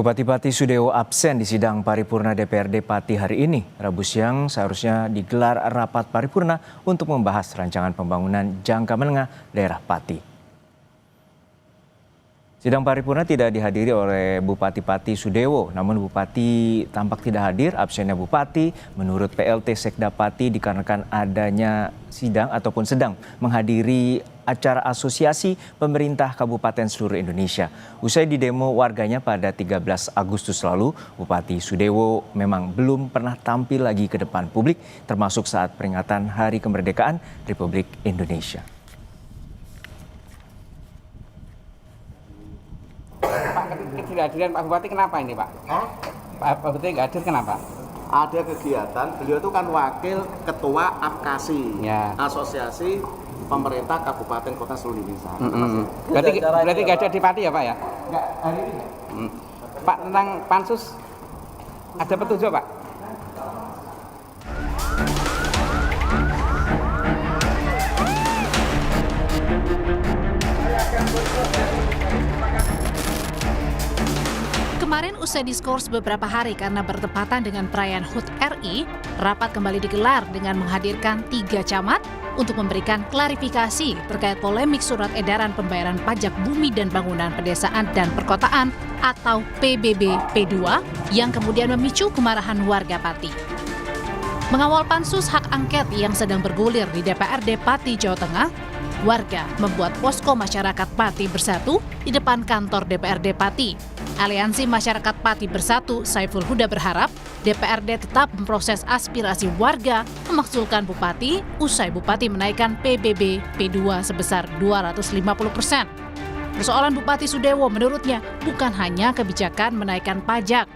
Bupati Pati Sudewo absen di sidang paripurna DPRD Pati hari ini. Rabu siang seharusnya digelar rapat paripurna untuk membahas rancangan pembangunan jangka menengah daerah Pati. Sidang paripurna tidak dihadiri oleh Bupati Pati Sudewo, namun Bupati tampak tidak hadir. Absennya Bupati menurut PLT Sekda Pati dikarenakan adanya sidang ataupun sedang menghadiri acara asosiasi pemerintah kabupaten seluruh Indonesia. Usai didemo warganya pada 13 Agustus lalu, Bupati Sudewo memang belum pernah tampil lagi ke depan publik, termasuk saat peringatan Hari Kemerdekaan Republik Indonesia. Kehadiran Pak Bupati kenapa ini Pak? Pak Bupati nggak hadir kenapa? Ada kegiatan, beliau itu kan wakil ketua APKASI, Ya. Asosiasi Pemerintah Kabupaten Kota Seluruh Indonesia. Berarti nggak ada di Pati ya Pak ya? Enggak, hari ini. Pak, tentang pansus ada petunjuk Pak? Kemarin usai diskors beberapa hari karena bertepatan dengan perayaan HUT RI, rapat kembali digelar dengan menghadirkan 3 camat untuk memberikan klarifikasi terkait polemik surat edaran pembayaran pajak bumi dan bangunan pedesaan dan perkotaan atau PBB P2 yang kemudian memicu kemarahan warga Pati. Mengawal pansus hak angket yang sedang bergulir di DPRD Pati, Jawa Tengah, warga membuat posko masyarakat Pati Bersatu di depan kantor DPRD Pati. Aliansi Masyarakat Pati Bersatu Saiful Huda berharap DPRD tetap memproses aspirasi warga memakzulkan Bupati usai Bupati menaikkan PBB P2 sebesar 250%. Persoalan Bupati Sudewo menurutnya bukan hanya kebijakan menaikkan pajak.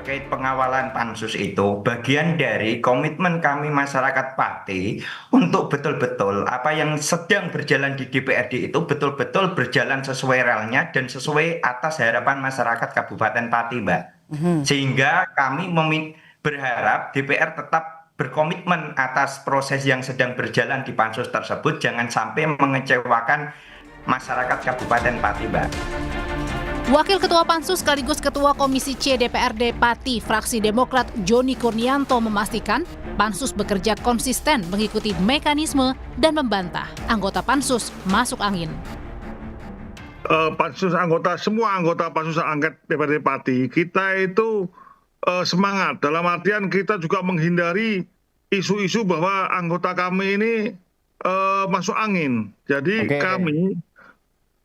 Terkait pengawalan pansus itu bagian dari komitmen kami masyarakat Pati untuk betul-betul apa yang sedang berjalan di DPRD itu betul-betul berjalan sesuai relnya dan sesuai atas harapan masyarakat Kabupaten Pati, Mbak. Sehingga kami berharap DPR tetap berkomitmen atas proses yang sedang berjalan di pansus tersebut, jangan sampai mengecewakan masyarakat Kabupaten Pati, Mbak. Wakil Ketua Pansus sekaligus Ketua Komisi C DPRD Pati fraksi Demokrat Joni Kurnianto memastikan Pansus bekerja konsisten mengikuti mekanisme dan membantah anggota Pansus masuk angin. Semua anggota Pansus angket DPRD Pati, kita itu semangat. Dalam artian kita juga menghindari isu-isu bahwa anggota kami ini masuk angin. Jadi kami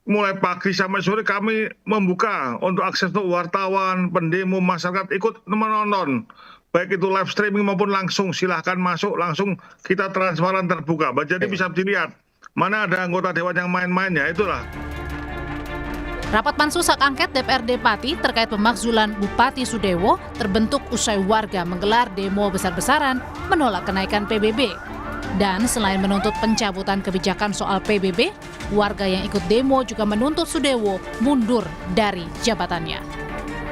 mulai pagi sampai sore kami membuka untuk akses untuk wartawan, pendemo, masyarakat ikut menonton. Baik itu live streaming maupun langsung, silahkan masuk, langsung kita transparan terbuka. Jadi bisa dilihat mana ada anggota dewan yang main-main, ya itulah. Rapat pansus hak angket DPRD Pati terkait pemakzulan Bupati Sudewo terbentuk usai warga menggelar demo besar-besaran menolak kenaikan PBB. Dan selain menuntut pencabutan kebijakan soal PBB, warga yang ikut demo juga menuntut Sudewo mundur dari jabatannya.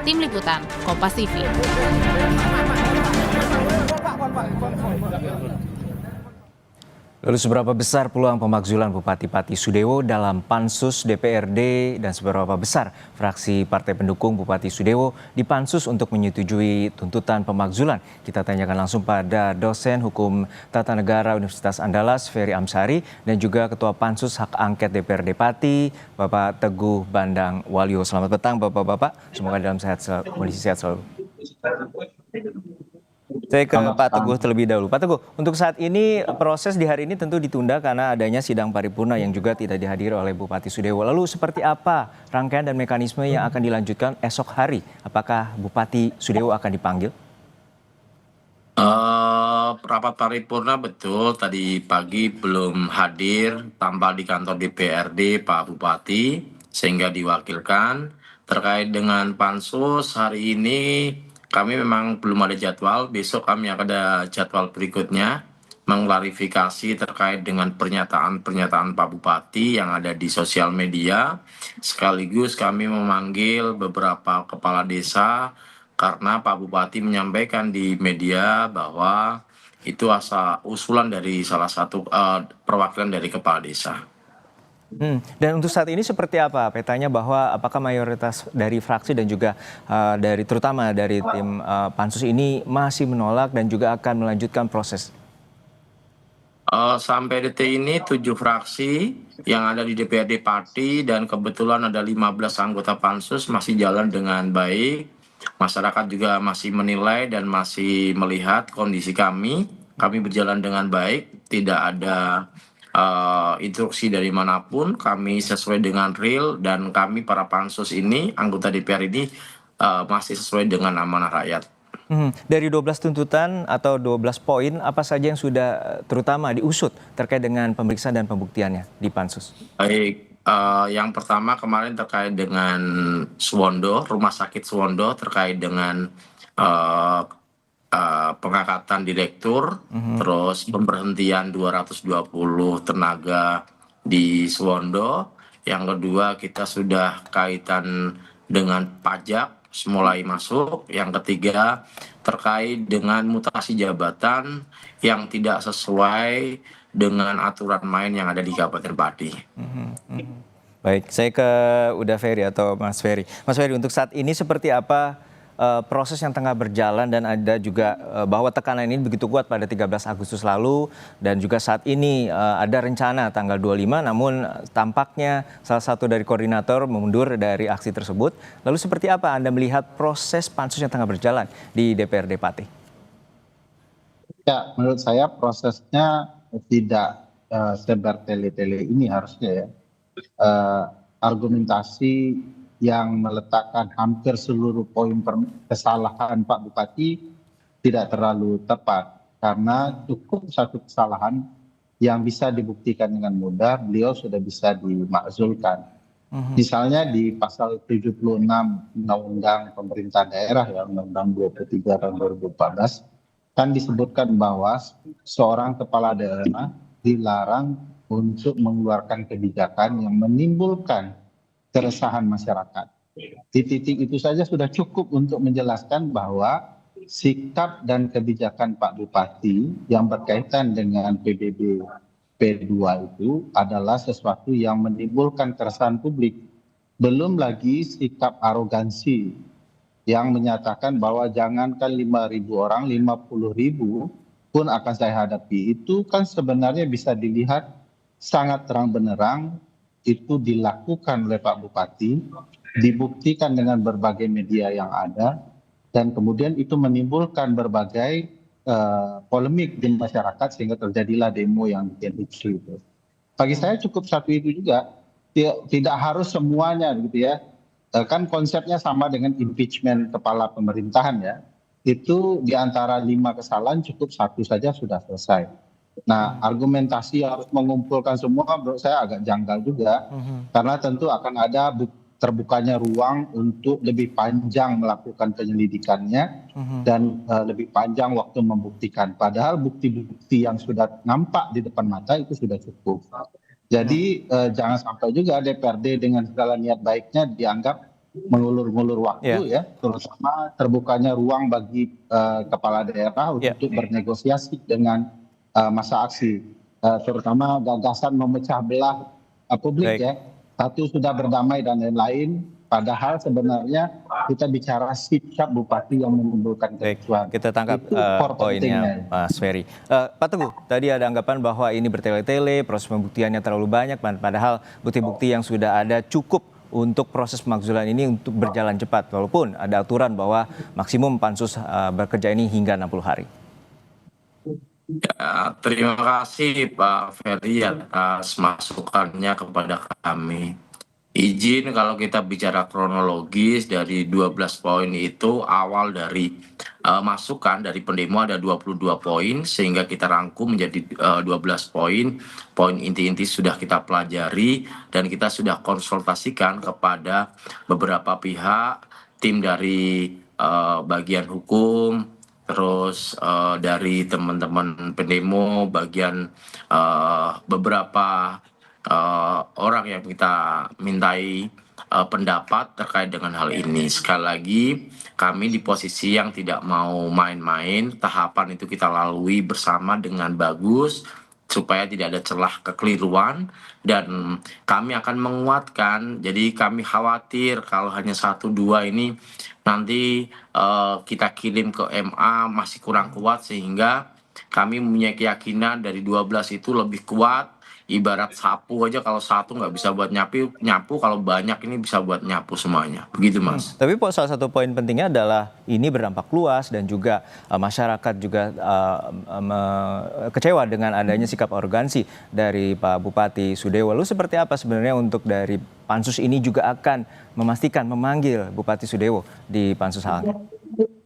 Tim Liputan, Kompas TV. Lalu seberapa besar peluang pemakzulan Bupati Pati Sudewo dalam pansus DPRD dan seberapa besar fraksi partai pendukung Bupati Sudewo di pansus untuk menyetujui tuntutan pemakzulan? Kita tanyakan langsung pada dosen hukum tata negara Universitas Andalas Ferry Amsari dan juga Ketua Pansus Hak Angket DPRD Pati Bapak Teguh Bandang Walyo. Selamat petang Bapak-bapak, semoga dalam kondisi sehat selalu. Saya ke Pak Teguh terlebih dahulu. Pak Teguh, untuk saat ini proses di hari ini tentu ditunda karena adanya sidang paripurna yang juga tidak dihadiri oleh Bupati Sudewo. Lalu seperti apa rangkaian dan mekanisme yang akan dilanjutkan esok hari? Apakah Bupati Sudewo akan dipanggil? Rapat paripurna betul tadi pagi belum hadir tampal di kantor DPRD Pak Bupati sehingga diwakilkan. Terkait dengan pansus hari ini kami memang belum ada jadwal, besok kami akan ada jadwal berikutnya mengklarifikasi terkait dengan pernyataan-pernyataan Pak Bupati yang ada di sosial media. Sekaligus kami memanggil beberapa kepala desa karena Pak Bupati menyampaikan di media bahwa itu usulan dari salah satu perwakilan dari kepala desa. Dan untuk saat ini seperti apa petanya, bahwa apakah mayoritas dari fraksi dan juga terutama dari tim pansus ini masih menolak dan juga akan melanjutkan proses? Sampai detik ini 7 fraksi yang ada di DPRD Pati dan kebetulan ada 15 anggota pansus masih jalan dengan baik. Masyarakat juga masih menilai dan masih melihat kondisi kami. Kami berjalan dengan baik, tidak ada instruksi dari manapun. Kami sesuai dengan real dan kami para pansus ini, anggota DPR ini masih sesuai dengan amanah rakyat. Dari 12 tuntutan atau 12 poin, apa saja yang sudah terutama diusut terkait dengan pemeriksaan dan pembuktiannya di pansus? Baik, yang pertama kemarin terkait dengan Suwondo, Rumah Sakit Suwondo, terkait dengan pengangkatan direktur, terus pemberhentian 220 tenaga di Suwondo. Yang kedua, kita sudah kaitan dengan pajak mulai masuk. Yang ketiga, terkait dengan mutasi jabatan yang tidak sesuai dengan aturan main yang ada di Kabupaten Pati. Baik, saya ke Uda Ferry atau Mas Ferry. Mas Ferry, untuk saat ini seperti apa proses yang tengah berjalan, dan ada juga bahwa tekanan ini begitu kuat pada 13 Agustus lalu, dan juga saat ini ada rencana tanggal 25, namun tampaknya salah satu dari koordinator mundur dari aksi tersebut. Lalu seperti apa Anda melihat proses pansus yang tengah berjalan di DPRD Pati? Ya, menurut saya prosesnya tidak sebertele-tele ini harusnya ya. Argumentasi yang meletakkan hampir seluruh poin kesalahan Pak Bupati tidak terlalu tepat, karena cukup satu kesalahan yang bisa dibuktikan dengan mudah, beliau sudah bisa dimakzulkan. Misalnya di pasal 76 Undang-Undang Pemerintah Daerah ya, Undang-Undang 23 tahun 2014, kan disebutkan bahwa seorang kepala daerah dilarang untuk mengeluarkan kebijakan yang menimbulkan keresahan masyarakat. Di titik itu saja sudah cukup untuk menjelaskan bahwa sikap dan kebijakan Pak Bupati yang berkaitan dengan PBB P2 itu adalah sesuatu yang menimbulkan keresahan publik. Belum lagi sikap arogansi yang menyatakan bahwa jangankan 5.000 orang, 50.000 pun akan saya hadapi. Itu kan sebenarnya bisa dilihat sangat terang benderang itu dilakukan oleh Pak Bupati, dibuktikan dengan berbagai media yang ada, dan kemudian itu menimbulkan berbagai polemik di masyarakat sehingga terjadilah demo yang bikin ricuh itu. Bagi saya cukup satu itu juga, tidak harus semuanya gitu ya. Kan konsepnya sama dengan impeachment kepala pemerintahan ya. Itu di antara 5 kesalahan cukup satu saja sudah selesai. Nah, argumentasi harus mengumpulkan semua menurut saya agak janggal juga, karena tentu akan ada terbukanya ruang untuk lebih panjang melakukan penyelidikannya dan lebih panjang waktu membuktikan. Padahal bukti-bukti yang sudah nampak di depan mata itu sudah cukup. Jadi jangan sampai juga DPRD dengan segala niat baiknya dianggap mengulur-ngulur waktu ya, terutama terbukanya ruang bagi kepala daerah untuk bernegosiasi dengan masa aksi, terutama gagasan memecah belah publik ya. Satu sudah berdamai dan lain-lain, padahal sebenarnya kita bicara sikap Bupati yang menimbulkan kericuhan. Kita tangkap poinnya Mas Ferry. Pak Teguh, tadi ada anggapan bahwa ini bertele-tele, proses pembuktiannya terlalu banyak, padahal bukti-bukti yang sudah ada cukup untuk proses pemakzulan ini untuk berjalan cepat, walaupun ada aturan bahwa maksimum pansus bekerja ini hingga 60 hari. Ya, terima kasih Pak Ferry atas masukannya kepada kami. Izin kalau kita bicara kronologis dari 12 poin itu awal dari masukan dari pendemo ada 22 poin sehingga kita rangkum menjadi 12 poin. Poin inti-inti sudah kita pelajari dan kita sudah konsultasikan kepada beberapa pihak, tim dari bagian hukum, terus dari teman-teman pendemo, bagian beberapa orang yang kita mintai pendapat terkait dengan hal ini. Sekali lagi, kami di posisi yang tidak mau main-main, tahapan itu kita lalui bersama dengan bagus, supaya tidak ada celah kekeliruan, dan kami akan menguatkan. Jadi kami khawatir kalau hanya 1-2 ini nanti kita kirim ke MA masih kurang kuat, sehingga kami punya keyakinan dari 12 itu lebih kuat. Ibarat sapu aja, kalau satu nggak bisa buat nyapu, kalau banyak ini bisa buat nyapu semuanya. Begitu, Mas. Tapi salah satu poin pentingnya adalah ini berdampak luas dan juga masyarakat juga kecewa dengan adanya sikap arogansi dari Pak Bupati Sudewo. Lalu seperti apa sebenarnya untuk dari pansus ini juga akan memastikan memanggil Bupati Sudewo di pansus hak angket?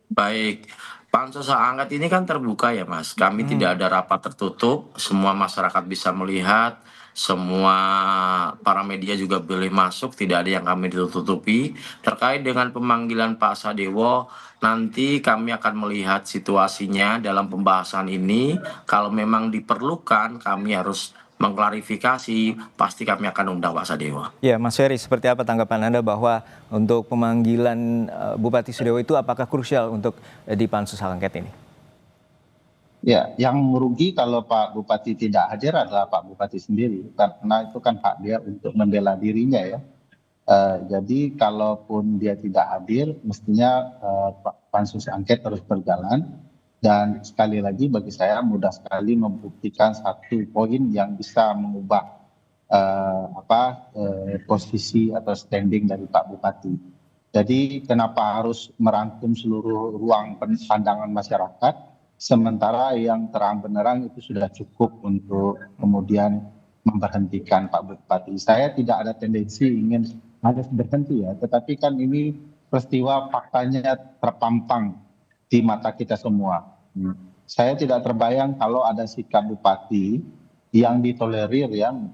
Baik, pansus hak angket ini kan terbuka ya, Mas. Kami tidak ada rapat tertutup, semua masyarakat bisa melihat, semua para media juga boleh masuk, tidak ada yang kami ditutupi. Terkait dengan pemanggilan Pak Sadewo, nanti kami akan melihat situasinya dalam pembahasan ini. Kalau memang diperlukan, kami harus mengklarifikasi, pasti kami akan undang Pak Sadewo. Ya, Mas Ferry, seperti apa tanggapan Anda bahwa untuk pemanggilan Bupati Sudewo itu apakah krusial untuk di pansus hak angket ini? Ya, yang merugi kalau Pak Bupati tidak hadir adalah Pak Bupati sendiri, karena itu kan hak dia untuk membela dirinya ya. Jadi kalaupun dia tidak hadir, mestinya pansus angket terus berjalan. Dan sekali lagi bagi saya mudah sekali membuktikan satu poin yang bisa mengubah posisi atau standing dari Pak Bupati. Jadi kenapa harus merangkum seluruh ruang pandangan masyarakat, sementara yang terang benderang itu sudah cukup untuk kemudian memberhentikan Pak Bupati. Saya tidak ada tendensi ingin harus berhenti ya, tetapi kan ini peristiwa faktanya terpampang di mata kita semua. Saya tidak terbayang kalau ada sikap bupati yang ditolerir yang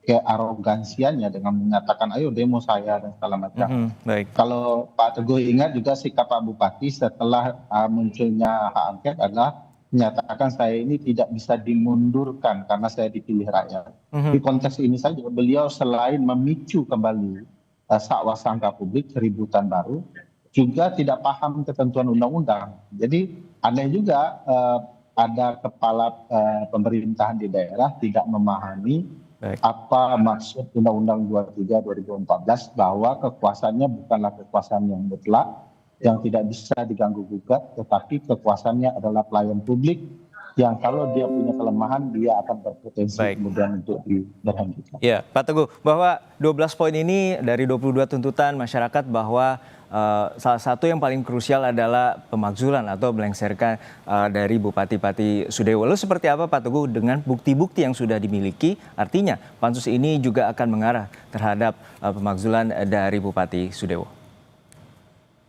kearogansiannya dengan menyatakan ayo demo saya dan segala macam. Baik. Kalau Pak Teguh ingat juga sikap Pak Bupati setelah munculnya hak angket adalah menyatakan saya ini tidak bisa dimundurkan karena saya dipilih rakyat. Di konteks ini saja beliau selain memicu kembali sakwasangka publik, keributan baru, juga tidak paham ketentuan undang-undang. Jadi aneh juga ada kepala pemerintahan di daerah tidak memahami apa maksud Undang-Undang 23 2014 bahwa kekuasaannya bukanlah kekuasaan yang mutlak, yang tidak bisa diganggu-gugat, tetapi kekuasaannya adalah pelayan publik yang kalau dia punya kelemahan dia akan berpotensi kemudian untuk diberhentikan. Ya, Pak Teguh, bahwa 12 poin ini dari 22 tuntutan masyarakat bahwa salah satu yang paling krusial adalah pemakzulan atau melengsarkan dari Bupati Sudewo. Lalu seperti apa Pak Teguh dengan bukti-bukti yang sudah dimiliki? Artinya pansus ini juga akan mengarah terhadap pemakzulan dari Bupati Sudewo.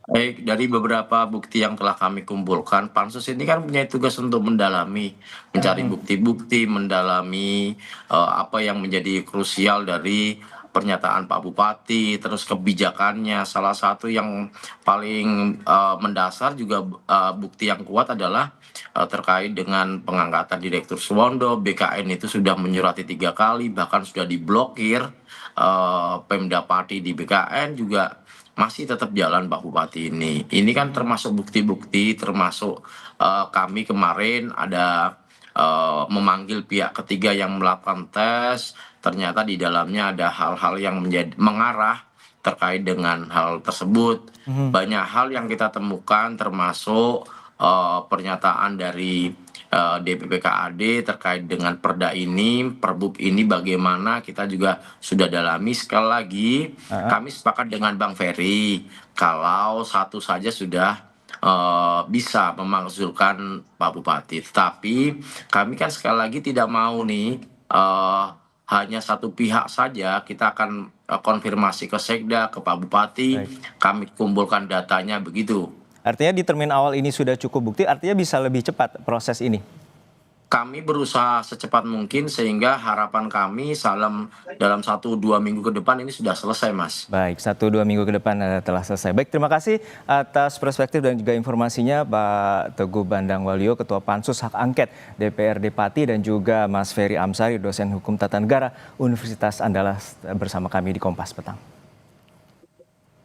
Baik, dari beberapa bukti yang telah kami kumpulkan, pansus ini kan punya tugas untuk mendalami, mencari bukti-bukti, mendalami apa yang menjadi krusial dari pernyataan Pak Bupati, terus kebijakannya. Salah satu yang paling mendasar juga bukti yang kuat adalah terkait dengan pengangkatan Direktur Suwondo. BKN itu sudah menyurati 3 kali, bahkan sudah diblokir. Pemda Pati di BKN juga masih tetap jalan Pak Bupati ini. Ini kan termasuk bukti-bukti, termasuk kami kemarin ada memanggil pihak ketiga yang melakukan tes. Ternyata di dalamnya ada hal-hal yang mengarah terkait dengan hal tersebut. Banyak hal yang kita temukan termasuk pernyataan dari DPP KAD terkait dengan perda ini, perbub ini bagaimana kita juga sudah dalami. Sekali lagi kami sepakat dengan Bang Ferry kalau satu saja sudah bisa memakzulkan Pak Bupati. Tapi kami kan sekali lagi tidak mau nih hanya satu pihak saja. Kita akan konfirmasi ke Sekda, ke Pak Bupati. Kami kumpulkan datanya begitu. Artinya di termin awal ini sudah cukup bukti, artinya bisa lebih cepat proses ini? Kami berusaha secepat mungkin sehingga harapan kami dalam 1-2 minggu ke depan ini sudah selesai, Mas. Baik, 1-2 minggu ke depan telah selesai. Baik, terima kasih atas perspektif dan juga informasinya Pak Teguh Bandang Waluyo, Ketua Pansus Hak Angket DPRD Pati, dan juga Mas Ferry Amsari, dosen hukum tata negara Universitas Andalas bersama kami di Kompas Petang.